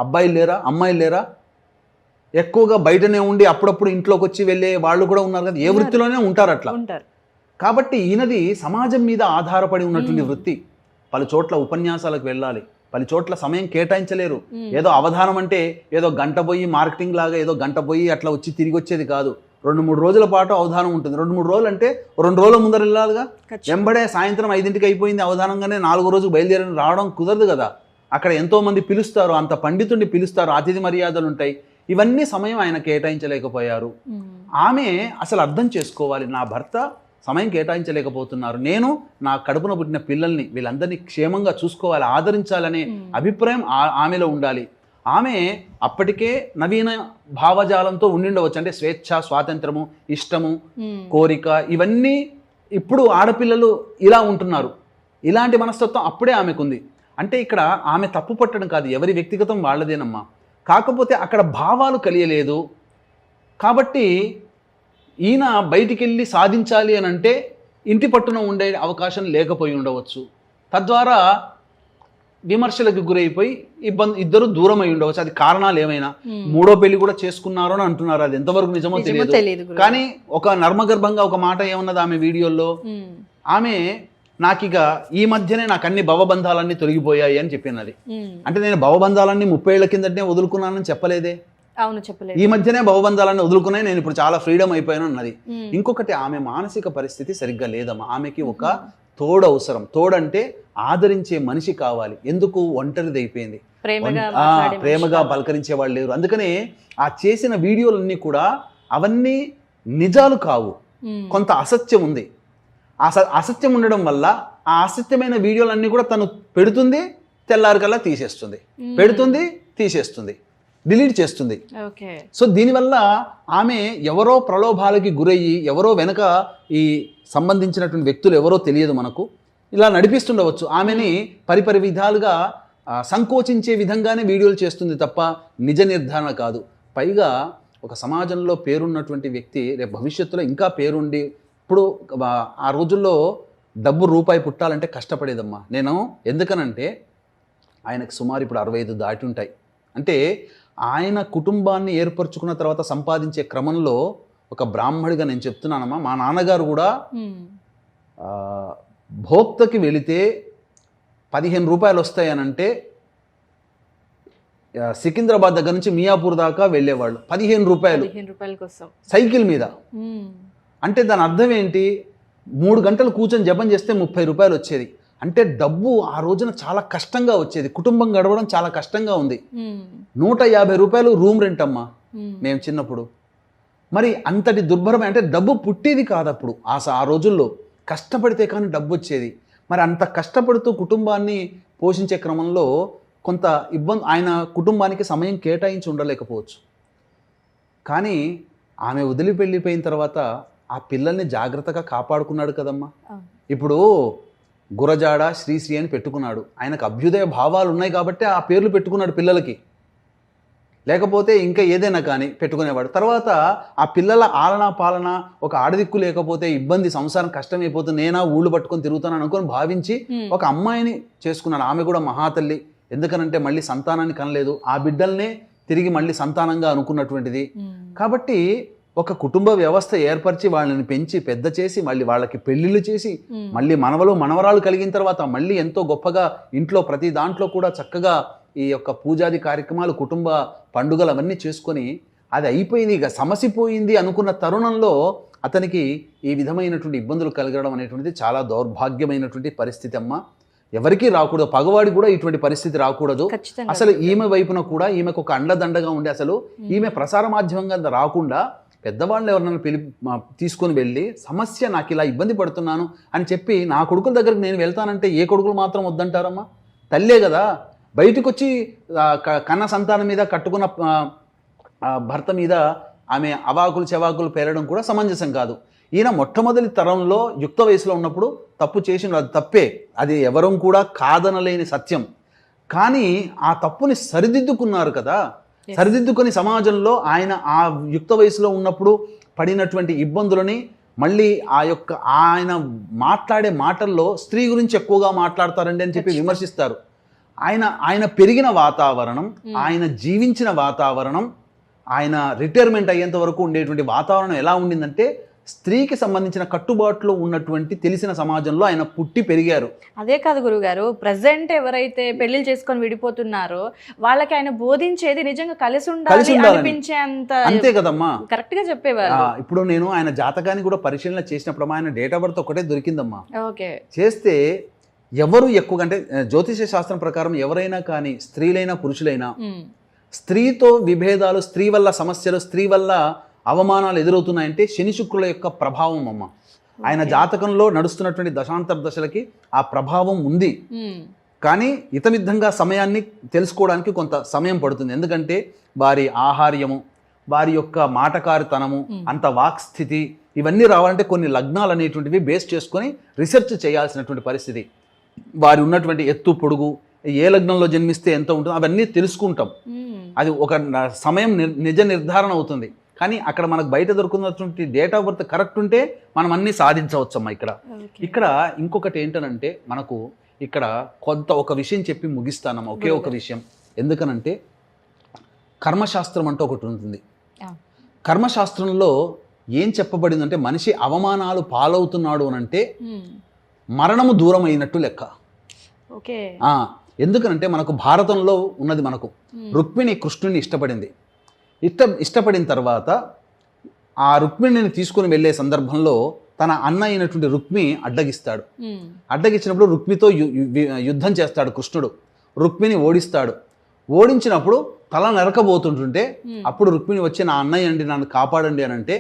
అబ్బాయిలు లేరా, అమ్మాయిలు లేరా? ఎక్కువగా బయటనే ఉండి అప్పుడప్పుడు ఇంట్లోకి వచ్చి వెళ్ళే వాళ్ళు కూడా ఉన్నారు కదా, ఏ వృత్తిలోనే ఉంటారు అట్లా. కాబట్టి ఈయనది సమాజం మీద ఆధారపడి ఉన్నటువంటి వృత్తి. పలు చోట్ల ఉపన్యాసాలకు వెళ్ళాలి, పలు చోట్ల సమయం కేటాయించలేరు. ఏదో అవధానం అంటే ఏదో గంట పోయి మార్కెటింగ్ లాగా ఏదో గంట పోయి అట్లా వచ్చి తిరిగి వచ్చేది కాదు. 2-3 రోజుల పాటు అవధానం ఉంటుంది. 2-3 రోజులు అంటే 2 రోజుల ముందర వెళ్ళాలిగా. వెంబడే సాయంత్రం 5కి అయిపోయింది అవధానంగానే 4వ రోజు బయలుదేరి రావడం కుదరదు కదా. అక్కడ ఎంతోమంది పిలుస్తారు, అంత పండితుడిని పిలుస్తారు, అతిథి మర్యాదలు ఉంటాయి. ఇవన్నీ సమయం ఆయన కేటాయించలేకపోయారు. ఆమె అసలు అర్థం చేసుకోవాలి, నా భర్త సమయం కేటాయించలేకపోతున్నారు. నేను నా కడుపున పుట్టిన పిల్లల్ని వీళ్ళందరినీ క్షేమంగా చూసుకోవాలి, ఆదరించాలనే అభిప్రాయం ఆమెలో ఉండాలి. ఆమె అప్పటికే నవీన భావజాలంతో ఉండిండవచ్చు, అంటే స్వేచ్ఛ, స్వాతంత్రము, ఇష్టము, కోరిక, ఇవన్నీ ఇప్పుడు ఆడపిల్లలు ఇలా ఉంటున్నారు. ఇలాంటి మనస్తత్వం అప్పుడే ఆమెకుంది. అంటే ఇక్కడ ఆమె తప్పు పట్టడం కాదు, ఎవరి వ్యక్తిగతం వాళ్ళదేనమ్మా. కాకపోతే అక్కడ భావాలు కలియలేదు కాబట్టి ఈయన బయటికి వెళ్ళి సాధించాలి అని అంటే ఇంటి పట్టున ఉండే అవకాశం లేకపోయి ఉండవచ్చు. తద్వారా విమర్శలకు గురైపోయి ఇద్దరు దూరం అయి ఉండవచ్చు. అది కారణాలు ఏమైనా, మూడో పెళ్లి కూడా చేసుకున్నారు అని అంటున్నారు. అది ఎంతవరకు నిజమో తెలియదు. కానీ ఒక నర్మగర్భంగా ఒక మాట ఏమన్నది ఆమె వీడియోలో, ఆమె నాకిక ఈ మధ్యనే నాకు అన్ని భవబంధాలన్నీ తొలగిపోయాయి అని చెప్పినది. అంటే నేను భవబంధాలన్నీ 30 ఏళ్ల కిందనే వదులుకున్నానని చెప్పలేదే. అవును, చెప్పలేదు. ఈ మధ్యనే భవబంధాలన్నీ వదులుకున్నాయి, నేను ఇప్పుడు చాలా ఫ్రీడమ్ అయిపోయాను అన్నది. ఇంకొకటి, ఆమె మానసిక పరిస్థితి సరిగ్గా లేదమ్మా. ఆమెకి ఒక తోడు అవసరం. తోడంటే ఆదరించే మనిషి కావాలి. ఎందుకు ఒంటరిది అయిపోయింది, ప్రేమగా పలకరించే వాళ్ళు లేరు. అందుకనే ఆ చేసిన వీడియోలన్నీ కూడా అవన్నీ నిజాలు కావు, కొంత అసత్యం ఉంది. అసత్యం ఉండడం వల్ల ఆ అసత్యమైన వీడియోలన్నీ కూడా తను పెడుతుంది, తెల్లారికల్లా తీసేస్తుంది, పెడుతుంది, తీసేస్తుంది, డిలీట్ చేస్తుంది. సో దీనివల్ల ఆమె ఎవరో ప్రలోభాలకి గురయ్యి, ఎవరో వెనక ఈ సంబంధించినటువంటి వ్యక్తులు ఎవరో తెలియదు మనకు, ఇలా నడిపిస్తుండవచ్చు. ఆమెని పరిపరి విధాలుగా సంకోచించే విధంగానే వీడియోలు చేస్తుంది తప్ప నిజ నిర్ధారణ కాదు. పైగా ఒక సమాజంలో పేరున్నటువంటి వ్యక్తి రేపు భవిష్యత్తులో ఇంకా పేరుండి, ఇప్పుడు ఆ రోజుల్లో డబ్బు రూపాయి పుట్టాలంటే కష్టపడేదమ్మా. నేను ఎందుకనంటే ఆయనకు సుమారు ఇప్పుడు 65 దాటి ఉంటాయి. అంటే ఆయన కుటుంబాన్ని ఏర్పరచుకున్న తర్వాత సంపాదించే క్రమంలో ఒక బ్రాహ్మడిగా నేను చెప్తున్నానమ్మా, మా నాన్నగారు కూడా భోక్తకి వెళితే 15 రూపాయలు వస్తాయనంటే సికింద్రాబాద్ దగ్గర నుంచి మియాపూర్ దాకా వెళ్ళేవాళ్ళు. 15 రూపాయలు సైకిల్ మీద. అంటే దాని అర్థం ఏంటి, 3 గంటలు కూర్చొని జపం చేస్తే 30 రూపాయలు వచ్చేది. అంటే డబ్బు ఆ రోజున చాలా కష్టంగా వచ్చేది, కుటుంబం గడవడం చాలా కష్టంగా ఉంది. 150 రూపాయలు రూమ్ రెంట్ అమ్మా మేము చిన్నప్పుడు. మరి అంతటి దుర్భరమే, అంటే డబ్బు పుట్టేది కాదు అప్పుడు. ఆ రోజుల్లో కష్టపడితే కానీ డబ్బు వచ్చేది. మరి అంత కష్టపడుతూ కుటుంబాన్ని పోషించే క్రమంలో కొంత ఇబ్బంది, ఆయన కుటుంబానికి సమయం కేటాయించి ఉండలేకపోవచ్చు. కానీ ఆమె వదిలి వెళ్ళిపోయిన తర్వాత ఆ పిల్లల్ని జాగ్రత్తగా కాపాడుకున్నాడు కదమ్మా. ఇప్పుడు గురజాడ, శ్రీశ్రీ అని పెట్టుకున్నాడు. ఆయనకు అభ్యుదయ భావాలు ఉన్నాయి కాబట్టి ఆ పేర్లు పెట్టుకున్నాడు పిల్లలకి, లేకపోతే ఇంకా ఏదైనా కానీ పెట్టుకునేవాడు. తర్వాత ఆ పిల్లల ఆలనా పాలన, ఒక ఆడదిక్కు లేకపోతే ఇబ్బంది, సంసారం కష్టమైపోతుంది, నేనా ఊళ్ళు పట్టుకొని తిరుగుతాను అనుకొని భావించి ఒక అమ్మాయిని చేసుకున్నాడు. ఆమె కూడా మహాతల్లి. ఎందుకనంటే మళ్ళీ సంతానాన్ని కనలేదు, ఆ బిడ్డల్నే తిరిగి మళ్ళీ సంతానంగా అనుకున్నటువంటిది. కాబట్టి ఒక కుటుంబ వ్యవస్థ ఏర్పరిచి వాళ్ళని పెంచి పెద్ద చేసి మళ్ళీ వాళ్ళకి పెళ్లిళ్ళు చేసి మళ్ళీ మనవరాలు కలిగిన తర్వాత మళ్ళీ ఎంతో గొప్పగా ఇంట్లో ప్రతి దాంట్లో కూడా చక్కగా ఈ యొక్క పూజాది కార్యక్రమాలు, కుటుంబ పండుగలు అవన్నీ చేసుకొని అది అయిపోయింది, ఇక సమసిపోయింది అనుకున్న తరుణంలో అతనికి ఈ విధమైనటువంటి ఇబ్బందులు కలగడం అనేటువంటిది చాలా దౌర్భాగ్యమైనటువంటి పరిస్థితి అమ్మ. ఎవరికీ రాకూడదు, పగవాడికి కూడా ఇటువంటి పరిస్థితి రాకూడదు. అసలు ఈమె వైపున కూడా ఈమెకు ఒక అండదండగా ఉండి అసలు ఈమె ప్రసార మాధ్యమంగా రాకుండా పెద్దవాళ్ళు ఎవరినైనా తీసుకొని వెళ్ళి సమస్య, నాకు ఇలా ఇబ్బంది పడుతున్నాను అని చెప్పి నా కొడుకుల దగ్గరికి నేను వెళ్తానంటే ఏ కొడుకులు మాత్రం వద్దంటారమ్మా? తల్లే కదా. బయటకు వచ్చి కన్న సంతానం మీద, కట్టుకున్న భర్త మీద ఆమె అవాకులు చెవాకులు పేరడం కూడా సమంజసం కాదు. ఈయన మొట్టమొదటి తరంలో యుక్త వయసులో ఉన్నప్పుడు తప్పు చేసిన, అది తప్పే, అది ఎవరూ కూడా కాదనలేని సత్యం. కానీ ఆ తప్పుని సరిదిద్దుకున్నారు కదా. సరిదిద్దుకొని సమాజంలో ఆయన ఆ యుక్త వయసులో ఉన్నప్పుడు పడినటువంటి ఇబ్బందులని మళ్ళీ ఆయన మాట్లాడే మాటల్లో స్త్రీ గురించి ఎక్కువగా మాట్లాడతారండి అని చెప్పి విమర్శిస్తారు. ఆయన పెరిగిన వాతావరణం, ఆయన జీవించిన వాతావరణం, ఆయన రిటైర్మెంట్ అయ్యేంత వరకు ఉండేటువంటి వాతావరణం ఎలా ఉండిందంటే స్త్రీకి సంబంధించిన కట్టుబాట్లు ఉన్నటువంటి తెలిసిన సమాజంలో ఆయన పుట్టి పెరిగారు. అదే కాదు గురుగారు, ప్రజెంట్ ఎవరైతే పెళ్లిళ్ళు చేసుకొని విడిపోతున్నారో వాళ్ళకి ఆయన బోధించేది నిజంగా కలిసి ఉండాలి అనిపించేంత, అంతే కదమ్మా, కరెక్ట్ గా చెప్పేవారు. ఇప్పుడు నేను ఆయన జాతకాన్ని కూడా పరిశీలన చేసినప్పుడు ఆయన డేట్ ఆఫ్ బర్త్ ఒకటే దొరికిందమ్మా. ఓకే. చేస్తే ఎవరు ఎక్కువగా, అంటే జ్యోతిష శాస్త్రం ప్రకారం ఎవరైనా కానీ, స్త్రీలైనా పురుషులైనా, స్త్రీతో విభేదాలు, స్త్రీ వల్ల సమస్యలు, స్త్రీ వల్ల అవమానాలు ఎదురవుతున్నాయంటే శని శుక్రుల యొక్క ప్రభావం అమ్మ. ఆయన జాతకంలో నడుస్తున్నటువంటి దశాంతర దశలకి ఆ ప్రభావం ఉంది. కానీ ఇతమిద్ధంగా సమయాన్ని తెలుసుకోవడానికి కొంత సమయం పడుతుంది. ఎందుకంటే వారి ఆహార్యము, వారి యొక్క మాటకారితనము, అంత వాక్స్థితి, ఇవన్నీ రావాలంటే కొన్ని లగ్నాలు అనేటువంటివి బేస్ చేసుకొని రీసెర్చ్ చేయాల్సినటువంటి పరిస్థితి. వారి ఉన్నటువంటి ఎత్తు, పొడుగు, ఏ లగ్నంలో జన్మిస్తే ఎంత ఉంటుందో అవన్నీ తెలుసుకుంటాం. అది ఒక సమయం నిజ నిర్ధారణ అవుతుంది. కానీ అక్కడ మనకు బయట దొరుకుతున్నటువంటి డేట్ ఆఫ్ బర్త్ కరెక్ట్ ఉంటే మనం అన్నీ సాధించవచ్చమ్మా. ఇక్కడ ఇంకొకటి ఏంటనంటే మనకు ఇక్కడ కొంత ఒక విషయం చెప్పి ముగిస్తానమ్మా, ఒకే ఒక విషయం. ఎందుకనంటే కర్మశాస్త్రం అంటూ ఒకటి ఉంటుంది. కర్మశాస్త్రంలో ఏం చెప్పబడిందంటే మనిషి అవమానాలు పాలవుతున్నాడు అనంటే మరణము దూరం అయినట్టు లెక్క. ఎందుకనంటే మనకు భారతంలో ఉన్నది, మనకు రుక్మిణి కృష్ణుని ఇష్టపడిన తర్వాత ఆ రుక్మిణిని తీసుకుని వెళ్ళే సందర్భంలో తన అన్న అయినటువంటి రుక్మి అడ్డగిస్తాడు. అడ్డగించినప్పుడు రుక్మితో యుద్ధం చేస్తాడు కృష్ణుడు. రుక్మిని ఓడిస్తాడు. ఓడించినప్పుడు తల నరకబోతుంటుంటే అప్పుడు రుక్మిణి వచ్చి నా అన్నయ్య అండి, నన్ను కాపాడండి అని అంటే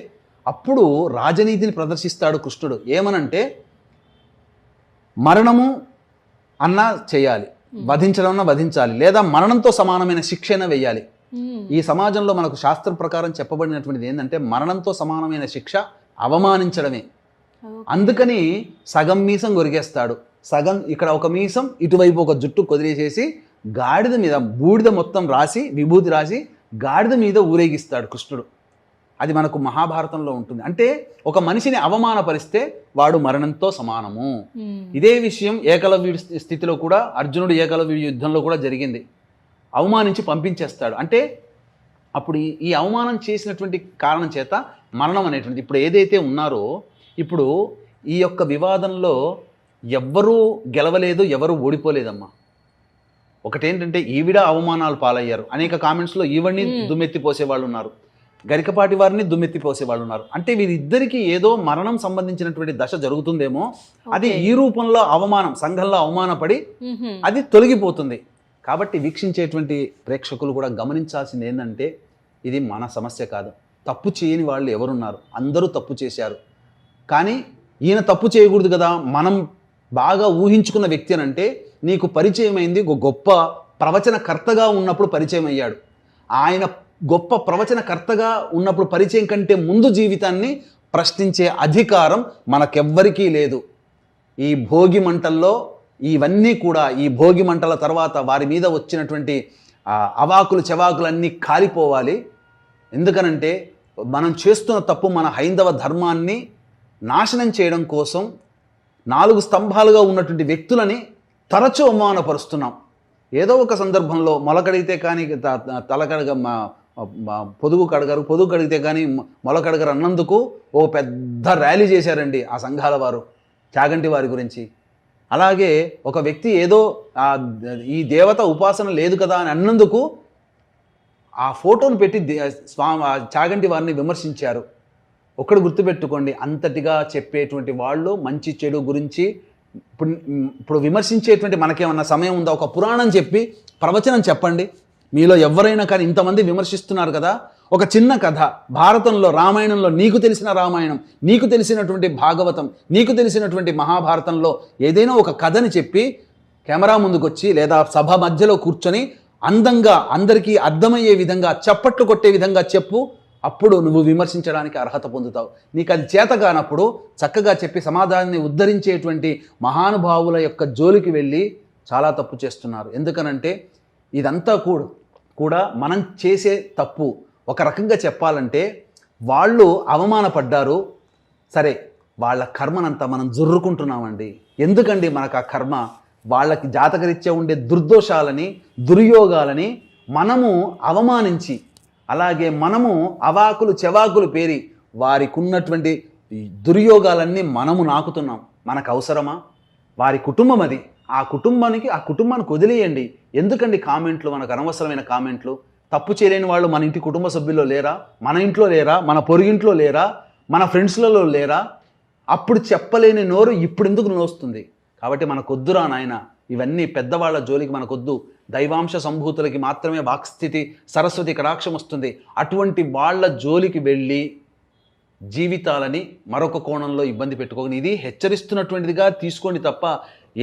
అప్పుడు రాజనీతిని ప్రదర్శిస్తాడు కృష్ణుడు. ఏమనంటే మరణము అన్నా చేయాలి, వధించడం వధించాలి, లేదా మరణంతో సమానమైన శిక్షణ వేయాలి. ఈ సమాజంలో మనకు శాస్త్రం ప్రకారం చెప్పబడినటువంటిది ఏంటంటే మరణంతో సమానమైన శిక్ష అవమానించడమే. అందుకని సగం మీసం గొరిగేస్తాడు, సగం ఇక్కడ ఒక మీసం, ఇటువైపు ఒక జుట్టు కొదిలేసేసి గాడిద మీద బూడిద మొత్తం రాసి, విభూతి రాసి గాడిద మీద ఊరేగిస్తాడు కృష్ణుడు. అది మనకు మహాభారతంలో ఉంటుంది. అంటే ఒక మనిషిని అవమానపరిస్తే వాడు మరణంతో సమానము. ఇదే విషయం ఏకలవ్యుడి స్థితిలో కూడా, అర్జునుడు ఏకలవ్యుడి యుద్ధంలో కూడా జరిగింది. అవమానించి పంపించేస్తాడు. అంటే అప్పుడు ఈ అవమానం చేసినటువంటి కారణం చేత మరణం అనేటువంటిది. ఇప్పుడు ఏదైతే ఉన్నారో, ఇప్పుడు ఈ యొక్క వివాదంలో ఎవ్వరూ గెలవలేదు, ఎవరు ఓడిపోలేదమ్మా. ఒకటేంటంటే ఈవిడ అవమానాలు పాలయ్యారు. అనేక కామెంట్స్లో ఈవిడ్ని దుమ్మెత్తిపోసే వాళ్ళు ఉన్నారు, గరికపాటి వారిని దుమ్మెత్తిపోసే వాళ్ళు ఉన్నారు. అంటే వీరిద్దరికీ ఏదో మరణం సంబంధించినటువంటి దశ జరుగుతుందేమో, అది ఈ రూపంలో అవమానం, సంఘంలో అవమానపడి అది తొలగిపోతుంది. కాబట్టి వీక్షించేటువంటి ప్రేక్షకులు కూడా గమనించాల్సింది ఏంటంటే ఇది మన సమస్య కాదు. తప్పు చేయని వాళ్ళు ఎవరున్నారు? అందరూ తప్పు చేశారు. కానీ ఈయన తప్పు చేయకూడదు కదా. మనం బాగా ఊహించుకున్న వ్యక్తి అని అంటే నీకు పరిచయం అయింది గొప్ప ప్రవచనకర్తగా ఉన్నప్పుడు పరిచయం అయ్యాడు. ఆయన గొప్ప ప్రవచనకర్తగా ఉన్నప్పుడు పరిచయం కంటే ముందు జీవితాన్ని ప్రశ్నించే అధికారం మనకెవ్వరికీ లేదు. ఈ భోగి మంటల్లో ఇవన్నీ కూడా, ఈ భోగి మంటల తర్వాత వారి మీద వచ్చినటువంటి అవాకులు చెవాకులన్నీ కాలిపోవాలి. ఎందుకనంటే మనం చేస్తున్న తప్పు మన హైందవ ధర్మాన్ని నాశనం చేయడం కోసం 4 స్తంభాలుగా ఉన్నటువంటి వ్యక్తులని తరచూ అవమానపరుస్తున్నాం. ఏదో ఒక సందర్భంలో మొలకడిగితే కానీ తలకడగ పొదుగు కడిగితే కానీ మొలకడగరు అన్నందుకు ఓ పెద్ద ర్యాలీ చేశారండి ఆ సంఘాల వారు చాగంటి వారి గురించి. అలాగే ఒక వ్యక్తి ఏదో ఈ దేవత ఉపాసన లేదు కదా అని అన్నందుకు ఆ ఫోటోను పెట్టి చాగంటి వారిని విమర్శించారు. ఒక్కడు గుర్తుపెట్టుకోండి, అంతటిగా చెప్పేటువంటి వాళ్ళు మంచి చెడు గురించి ఇప్పుడు విమర్శించేటువంటి మనకేమన్నా సమయం ఉందా? ఒక పురాణం చెప్పి ప్రవచనం చెప్పండి. మీలో ఎవరైనా కానీ ఇంతమంది విమర్శిస్తున్నారు కదా. ఒక చిన్న కథ, భారతంలో రామాయణంలో నీకు తెలిసిన రామాయణం, నీకు తెలిసినటువంటి భాగవతం, నీకు తెలిసినటువంటి మహాభారతంలో ఏదైనా ఒక కథని చెప్పి కెమెరా ముందుకొచ్చి లేదా సభ మధ్యలో కూర్చొని అందంగా అందరికీ అర్థమయ్యే విధంగా చప్పట్లు కొట్టే విధంగా చెప్పు. అప్పుడు నువ్వు విమర్శించడానికి అర్హత పొందుతావు. నీకు అది చేత కానప్పుడు చక్కగా చెప్పి సమాధానాన్ని ఉద్ధరించేటువంటి మహానుభావుల యొక్క జోలికి వెళ్ళి చాలా తప్పు చేస్తున్నారు. ఎందుకనంటే ఇదంతా కూడా మనం చేసే తప్పు. ఒక రకంగా చెప్పాలంటే వాళ్ళు అవమానపడ్డారు, సరే వాళ్ళ కర్మనంతా మనం జుర్రుకుంటున్నామండి. ఎందుకండి మనకు ఆ కర్మ? వాళ్ళకి జాతకరీత్యా ఉండే దుర్దోషాలని, దుర్యోగాలని మనము అవమానించి, అలాగే మనము అవాకులు చెవాకులు పేరి వారికి ఉన్నటువంటి దుర్యోగాలన్నీ మనము నాకుతున్నాం. మనకు అవసరమా? వారి కుటుంబం అది. ఆ కుటుంబానికి వదిలేయండి. ఎందుకండి కామెంట్లు? మనకు అనవసరమైన కామెంట్లు. తప్పు చేయలేని వాళ్ళు మన ఇంటి కుటుంబ సభ్యుల్లో లేరా? మన ఇంట్లో లేరా? మన పొరుగింట్లో లేరా? మన ఫ్రెండ్స్లలో లేరా? అప్పుడు చెప్పలేని నోరు ఇప్పుడు ఎందుకు నోస్తుంది? కాబట్టి మనకొద్దురా నాయన, ఇవన్నీ పెద్దవాళ్ళ జోలికి మనకొద్దు. దైవాంశ సంభూతులకి మాత్రమే వాక్స్థితి, సరస్వతి కటాక్షం వస్తుంది. అటువంటి వాళ్ళ జోలికి వెళ్ళి జీవితాలని మరొక కోణంలో ఇబ్బంది పెట్టుకోని ఇది హెచ్చరిస్తున్నటువంటిదిగా తీసుకోండి తప్ప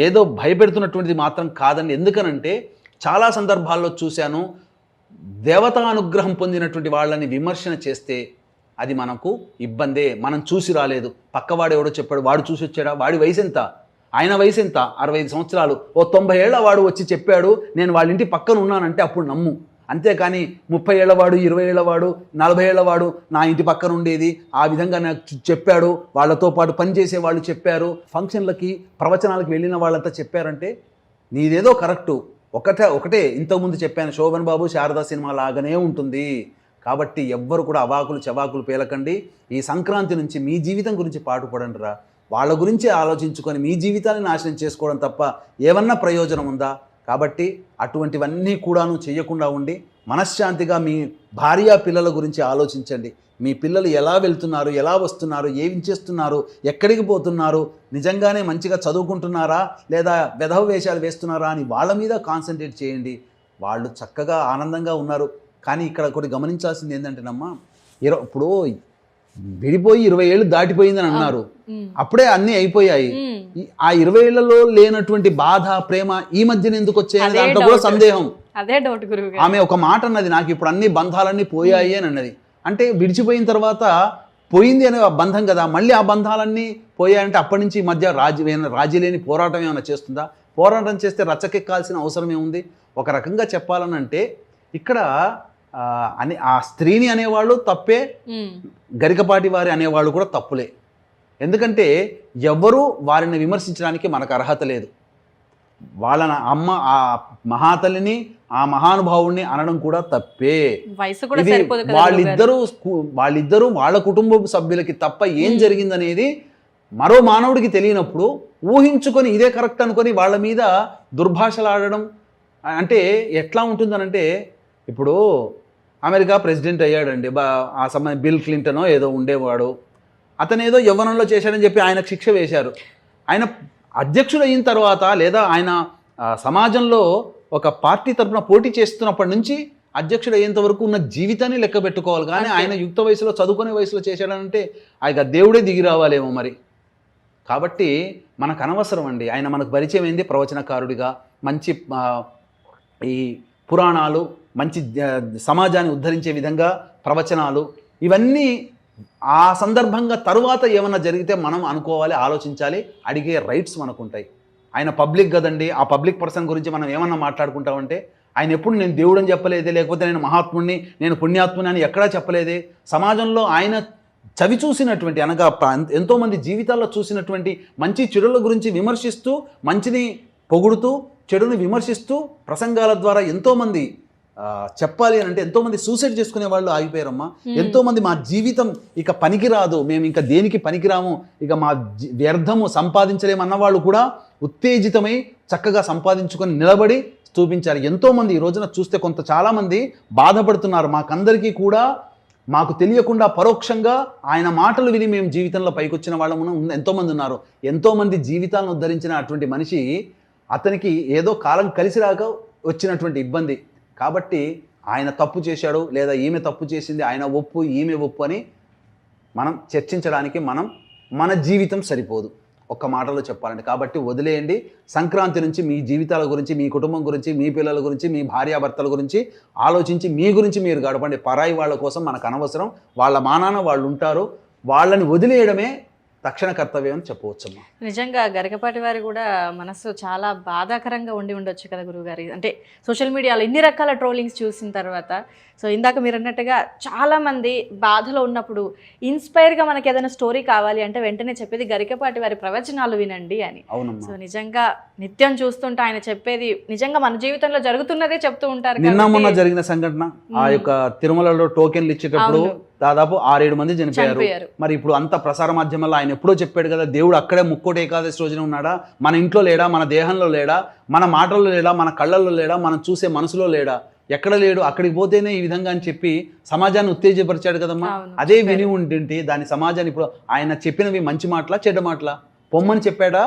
ఏదో భయపెడుతున్నటువంటిది మాత్రం కాదండి. ఎందుకనంటే చాలా సందర్భాల్లో చూశాను, దేవతా అనుగ్రహం పొందినటువంటి వాళ్ళని విమర్శన చేస్తే అది మనకు ఇబ్బందే. మనం చూసి రాలేదు, పక్కవాడు ఎవడో చెప్పాడు, వాడు చూసి వచ్చాడా, వాడి వయసు ఎంత, ఆయన వయసు ఎంత, 65 సంవత్సరాలు, ఓ 90 ఏళ్ల వాడు వచ్చి చెప్పాడు నేను వాళ్ళ ఇంటి పక్కన ఉన్నానంటే అప్పుడు నమ్ము. అంతేకాని 30 ఏళ్లవాడు, 20 ఏళ్లవాడు, 40 ఏళ్లవాడు నా ఇంటి పక్కన ఉండేది, ఆ విధంగా నాకు చెప్పాడు, వాళ్ళతో పాటు పనిచేసే వాళ్ళు చెప్పారు, ఫంక్షన్లకి ప్రవచనాలకు వెళ్ళిన వాళ్ళంతా చెప్పారంటే నీదేదో కరెక్టు. ఒకటే ఇంతకుముందు చెప్పాను, శోభన్ బాబు శారదా సినిమా లాగానే ఉంటుంది. కాబట్టి ఎవ్వరు కూడా అవాకులు చవాకులు పేలకండి. ఈ సంక్రాంతి నుంచి మీ జీవితం గురించి పాటుపడండి రా. వాళ్ళ గురించి ఆలోచించుకొని మీ జీవితాన్ని నాశనం చేసుకోవడం తప్ప ఏమన్నా ప్రయోజనం ఉందా? కాబట్టి అటువంటివన్నీ కూడాను చేయకుండా ఉండి మనశ్శాంతిగా మీ భార్య పిల్లల గురించి ఆలోచించండి. మీ పిల్లలు ఎలా వెళ్తున్నారు, ఎలా వస్తున్నారు, ఏం చేస్తున్నారు, ఎక్కడికి పోతున్నారు, నిజంగానే మంచిగా చదువుకుంటున్నారా లేదా వెధవ వేషాలు వేస్తున్నారా అని వాళ్ళ మీద కాన్సన్ట్రేట్ చేయండి. వాళ్ళు చక్కగా ఆనందంగా ఉన్నారు. కానీ ఇక్కడ ఒకటి గమనించాల్సింది ఏంటంటేనమ్మా, ఇప్పుడు విడిపోయి 20 ఏళ్ళు దాటిపోయిందని అన్నారు, అప్పుడే అన్నీ అయిపోయాయి. ఆ 20 ఏళ్లలో లేనటువంటి బాధ, ప్రేమ ఈ మధ్యన ఎందుకు వచ్చాయని దాంట్లో కూడా సందేహం. అదే డౌట్ గురువు. ఆమె ఒక మాట అన్నది, నాకు ఇప్పుడు అన్ని బంధాలన్నీ పోయాయి అని అన్నది. అంటే విడిచిపోయిన తర్వాత పోయింది అనే బంధం కదా, మళ్ళీ ఆ బంధాలన్నీ పోయాయంటే అప్పటి నుంచి ఈ మధ్య రాజీ లేని పోరాటం ఏమైనా చేస్తుందా? పోరాటం చేస్తే రచ్చకెక్కాల్సిన అవసరం ఏముంది? ఒక రకంగా చెప్పాలనంటే ఇక్కడ ఆ స్త్రీని అనేవాళ్ళు తప్పే, గరికపాటి వారి అనేవాళ్ళు కూడా తప్పులే. ఎందుకంటే ఎవరు వారిని విమర్శించడానికి మనకు అర్హత లేదు. వాళ్ళ అమ్మ ఆ మహాతల్లిని, ఆ మహానుభావుడిని అనడం కూడా తప్పే. వాళ్ళిద్దరూ వాళ్ళ కుటుంబ సభ్యులకి తప్ప ఏం జరిగిందనేది మరో మానవుడికి తెలియనప్పుడు ఊహించుకొని ఇదే కరెక్ట్ అనుకొని వాళ్ళ మీద దుర్భాషలాడడం అంటే ఎట్లా ఉంటుందనంటే, ఇప్పుడు అమెరికా ప్రెసిడెంట్ అయ్యాడండి, ఆ సమయం బిల్ క్లింటనో ఏదో ఉండేవాడు, అతను ఏదో యవ్వనంలో చేశాడని చెప్పి ఆయనకు శిక్ష వేశారు. ఆయన అధ్యక్షుడు అయిన తర్వాత లేదా ఆయన సమాజంలో ఒక పార్టీ తరఫున పోటీ చేస్తున్నప్పటి నుంచి అధ్యక్షుడు అయ్యేంత వరకు ఉన్న జీవితాన్ని లెక్క పెట్టుకోవాలి. కానీ ఆయన యుక్త వయసులో చదువుకునే వయసులో చేశాడంటే ఆయన దేవుడే దిగి రావాలేమో మరి. కాబట్టి మనకు అనవసరం అండి. ఆయన మనకు పరిచయం అయింది ప్రవచనకారుడిగా, మంచి ఈ పురాణాలు, మంచి సమాజాన్ని ఉద్ధరించే విధంగా ప్రవచనాలు, ఇవన్నీ ఆ సందర్భంగా తరువాత ఏమన్నా జరిగితే మనం అనుకోవాలి, ఆలోచించాలి, అడిగే రైట్స్ మనకు ఉంటాయి. ఆయన పబ్లిక్ కదండి, ఆ పబ్లిక్ పర్సన్ గురించి మనం ఏమన్నా మాట్లాడుకుంటామంటే ఆయన ఎప్పుడు నేను దేవుడని చెప్పలేదే, లేకపోతే నేను మహాత్ముడిని, నేను పుణ్యాత్ముని అని ఎక్కడా చెప్పలేదే. సమాజంలో ఆయన చవి చూసినటువంటి అనగా ఎంతోమంది జీవితాల్లో చూసినటువంటి మంచి చెడుల గురించి విమర్శిస్తూ, మంచిని పొగుడుతూ చెడుని విమర్శిస్తూ ప్రసంగాల ద్వారా ఎంతోమంది చెప్పాలి అని అంటే ఎంతోమంది సూసైడ్ చేసుకునే వాళ్ళు ఆగిపోయారమ్మా. ఎంతోమంది మా జీవితం ఇక పనికిరాదు, మేము ఇంకా దేనికి పనికిరాము, ఇక మా వ్యర్థము సంపాదించలేమన్న వాళ్ళు కూడా ఉత్తేజితమై చక్కగా సంపాదించుకొని నిలబడి చూపించారు. ఎంతోమంది ఈ రోజున చూస్తే చాలామంది బాధపడుతున్నారు. మాకందరికీ కూడా మాకు తెలియకుండా పరోక్షంగా ఆయన మాటలు విని మేము జీవితంలో పైకొచ్చిన వాళ్ళము ఎంతోమంది ఉన్నారు. ఎంతోమంది జీవితాలను ఉద్ధరించిన అటువంటి మనిషి, అతనికి ఏదో కాలం కలిసి రాక వచ్చినటువంటి ఇబ్బంది. కాబట్టి ఆయన తప్పు చేశాడు లేదా ఈమె తప్పు చేసింది, ఆయన ఒప్పు ఈమె ఒప్పు అని మనం చర్చించడానికి మన జీవితం సరిపోదు, ఒక్క మాటలో చెప్పాలండి. కాబట్టి వదిలేయండి. సంక్రాంతి నుంచి మీ జీవితాల గురించి, మీ కుటుంబం గురించి, మీ పిల్లల గురించి, మీ భార్యాభర్తల గురించి ఆలోచించి మీ గురించి మీరు గడపండి. పరాయి వాళ్ళ కోసం మనకు అనవసరం. వాళ్ళ మానాన వాళ్ళు ఉంటారు, వాళ్ళని వదిలేయడమే తక్షణ కర్తవ్యం అని చెప్పవచ్చమ్మా. నిజంగా గరికపాటి వారి కూడా మనసు చాలా బాధాకరంగా ఉండొచ్చు కదా గురువుగారి. అంటే సోషల్ మీడియాలో ఇన్ని రకాల ట్రోలింగ్స్ చూసిన తర్వాత, సో ఇందాక మీరు అన్నట్టుగా చాలామంది బాధలో ఉన్నప్పుడు ఇన్స్పైర్గా మనకి ఏదైనా స్టోరీ కావాలి అంటే వెంటనే చెప్పేది గరికపాటి వారి ప్రవచనాలు వినండి అని. సో నిజంగా నిత్యం చూస్తుంటే ఆయన చెప్పేది నిజంగా మన జీవితంలో జరుగుతున్నదే చెప్తూ ఉంటారు. నిన్న మొన్న జరిగిన సంఘటన, ఆ యొక్క తిరుమలలో టోకెన్లు ఇచ్చేటప్పుడు దాదాపు 6-7 మంది చనిపోయారు. మరి ఇప్పుడు అంత ప్రసార మాధ్యమాల్లో ఆయన ఎప్పుడో చెప్పాడు కదా, దేవుడు అక్కడే ముక్కోటి ఏకాదశి రోజున ఉన్నాడా, మన ఇంట్లో లేడా, మన దేహంలో లేడా, మన మాటల్లో లేడా, మన కళ్ళల్లో లేడా, మనం చూసే మనసులో లేడా, ఎక్కడ లేడు, అక్కడికి పోతేనే ఈ విధంగా అని చెప్పి సమాజాన్ని ఉత్తేజపరిచాడు కదమ్మా. అదే విని ఉంటుంటే దాని సమాజాన్ని ఇప్పుడు ఆయన చెప్పినవి మంచి మాటలా చెడ్డ మాటలా? పొమ్మని చెప్పాడా?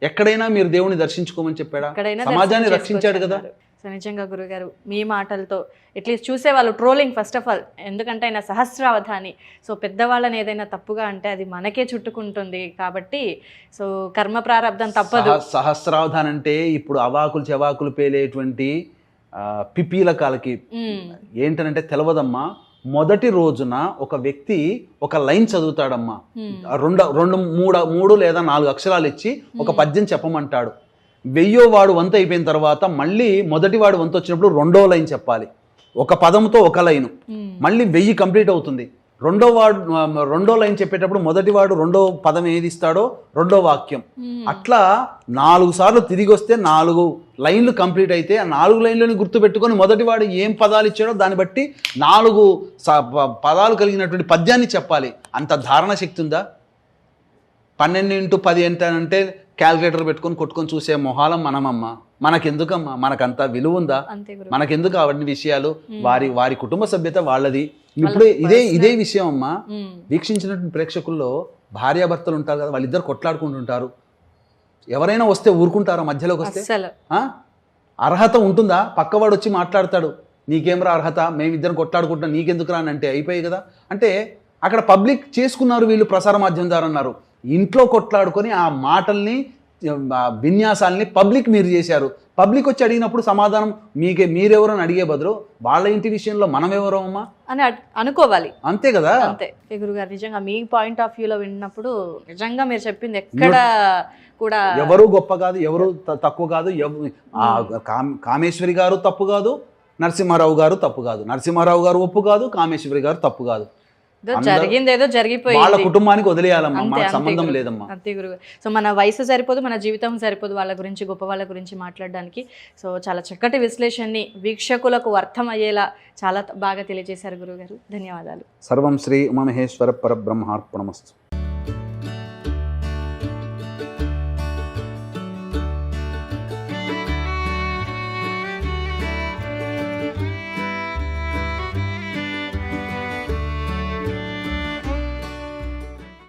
ఎక్కడైనా మీరు దేవుని దర్శించుకోమని చెప్పాడా? సమాజాన్ని రక్షించాడు కదా. సో నిజంగా గురుగారు మీ మాటలతో అట్లీస్ట్ చూసే వాళ్ళు ట్రోలింగ్ ఫస్ట్ ఆఫ్ ఆల్, ఎందుకంటే ఆయన సహస్రావధాని. సో పెద్దవాళ్ళని ఏదైనా తప్పుగా అంటే అది మనకే చుట్టుకుంటుంది కాబట్టి సో కర్మ ప్రారంధం తప్పదు. సహస్రావధాన్ అంటే ఇప్పుడు అవాకులు చెవాకులు పేలేటువంటి పిపీలకాలకి ఏంటనంటే తెలవదమ్మా. మొదటి రోజున ఒక వ్యక్తి ఒక లైన్ చదువుతాడమ్మా, మూడు లేదా 4 అక్షరాలు ఇచ్చి ఒక పద్యం చెప్పమంటాడు. 1000వ వాడు వంతు అయిపోయిన తర్వాత మళ్ళీ మొదటి వాడు వంతు వచ్చినప్పుడు 2వ లైన్ చెప్పాలి. ఒక పదంతో ఒక లైను, మళ్ళీ 1000 కంప్లీట్ అవుతుంది. రెండో లైన్ చెప్పేటప్పుడు మొదటి వాడు 2వ పదం ఏది ఇస్తాడో 2వ వాక్యం. అట్లా 4 సార్లు తిరిగి వస్తే 4 లైన్లు కంప్లీట్ అయితే ఆ 4 లైన్లని గుర్తుపెట్టుకొని మొదటి వాడు ఏం పదాలు ఇచ్చాడో దాన్ని బట్టి 4 పదాలు కలిగినటువంటి పద్యాన్ని చెప్పాలి. అంత ధారణ శక్తి ఉందా? 12x10 ఏంటంటే క్యాల్కులేటర్ పెట్టుకొని కొట్టుకొని చూసే మొహాలం మనమమ్మ. మనకెందుకమ్మా? మనకంత విలువ ఉందా? మనకెందుకు అవన్నీ విషయాలు? వారి కుటుంబ సభ్యత వాళ్ళది. ఇప్పుడు ఇదే విషయం అమ్మా. వీక్షించినటువంటి ప్రేక్షకుల్లో భార్యాభర్తలు ఉంటారు కదా, వాళ్ళిద్దరు కొట్లాడుకుంటుంటారు. ఎవరైనా వస్తే ఊరుకుంటారా? మధ్యలోకి వస్తే అర్హత ఉంటుందా? పక్కవాడు వచ్చి మాట్లాడతాడు, నీకేమరా అర్హత, మేమిద్దరం కొట్లాడుకుంటాం, నీకెందుకు రా అని అంటే అయిపోయాయి కదా. అంటే అక్కడ పబ్లిక్ చేసుకున్నారు, వీళ్ళు ప్రసార మాధ్యమం ద్వారా అన్నారు. ఇంట్లో కొట్లాడుకొని ఆ మాటల్ని విన్యాసాలని పబ్లిక్ మీరు చేశారు. పబ్లిక్ వచ్చి అడిగినప్పుడు సమాధానం మీరెవరో అని అడిగే బదులు వాళ్ళ ఇంటి విషయంలో మనం ఎవరో అమ్మా అని అనుకోవాలి. అంతే కదా. అంతే గురుగారు, నిజంగా మీ పాయింట్ ఆఫ్ వ్యూలో విన్నప్పుడు నిజంగా మీరు చెప్పింది ఎక్కడ కూడా ఎవరు గొప్ప కాదు, ఎవరు తక్కువ కాదు. కామేశ్వరి గారు తప్పు కాదు, నరసింహారావు గారు తప్పు కాదు. నరసింహారావు గారు ఒప్పు కాదు, కామేశ్వరి గారు తప్పు కాదు. జరిగింది ఏదో జరిగిపోయింది, వాళ్ళ కుటుంబానికి వదిలేయాలమ్మా, మనకు సంబంధం లేదమ్మా. అంతే గురువు. సో మన వయసు సరిపోదు, మన జీవితం సరిపోదు వాళ్ళ గురించి, గొప్ప వాళ్ళ గురించి మాట్లాడడానికి. సో చాలా చక్కటి విశ్లేషణని వీక్షకులకు అర్థమయ్యేలా చాలా బాగా తెలియజేశారు గురువుగారు. ధన్యవాదాలు. సర్వం శ్రీ ఉమామహేశ్వర పరబ్రహ్మార్పణమస్తు.